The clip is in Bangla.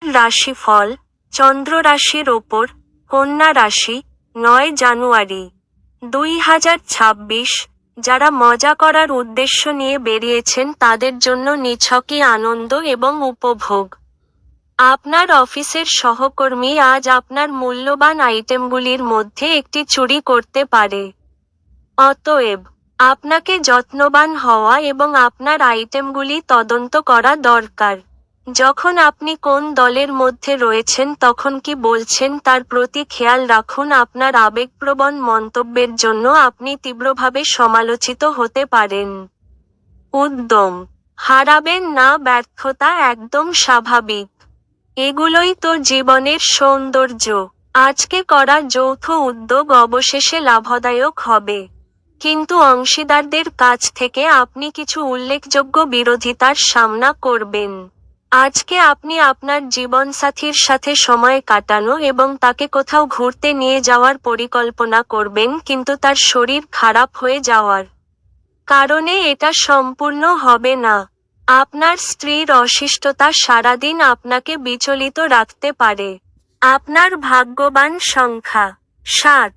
রাশিফল চন্দ্র রাশির ওপর কন্যা রাশি 9 জানুয়ারি 2026। যারা মজা করার উদ্দেশ্য নিয়ে বেরিয়েছেন তাদের জন্য নিছকই আনন্দ এবং উপভোগ। আপনার অফিসের সহকর্মী আজ আপনার মূল্যবান আইটেমগুলির মধ্যে একটি চুরি করতে পারে। অতএব আপনাকে যত্নবান হওয়া এবং আপনার আইটেমগুলি তদন্ত করা দরকার। যখন আপনি কোন দলের মধ্যে রয়েছেন তখন কি বলছেন তার প্রতি খেয়াল রাখুন। আপনার আবেগপ্রবণ মন্তব্যের জন্য আপনি তীব্রভাবে সমালোচিত হতে পারেন। উদ্যম হারাবেন না, ব্যর্থতা একদম স্বাভাবিক। এগুলোই তো জীবনের সৌন্দর্য। আজকে করা যৌথ উদ্যোগ অবশেষে লাভদায়ক হবে, কিন্তু অংশীদারদের কাছ থেকে আপনি কিছু উল্লেখযোগ্য বিরোধিতার সামনা করবেন। আজকে আপনি আপনার জীবনসাথীর সাথে সময় কাটানো এবং তাকে কোথাও ঘুরতে নিয়ে যাওয়ার পরিকল্পনা করবেন, কিন্তু তার শরীর খারাপ হয়ে যাওয়ার কারণে এটা সম্পূর্ণ হবে না। আপনার স্ত্রীর অসুস্থতা সারাদিন আপনাকে বিচলিত রাখতে পারে। আপনার ভাগ্যবান সংখ্যা 7।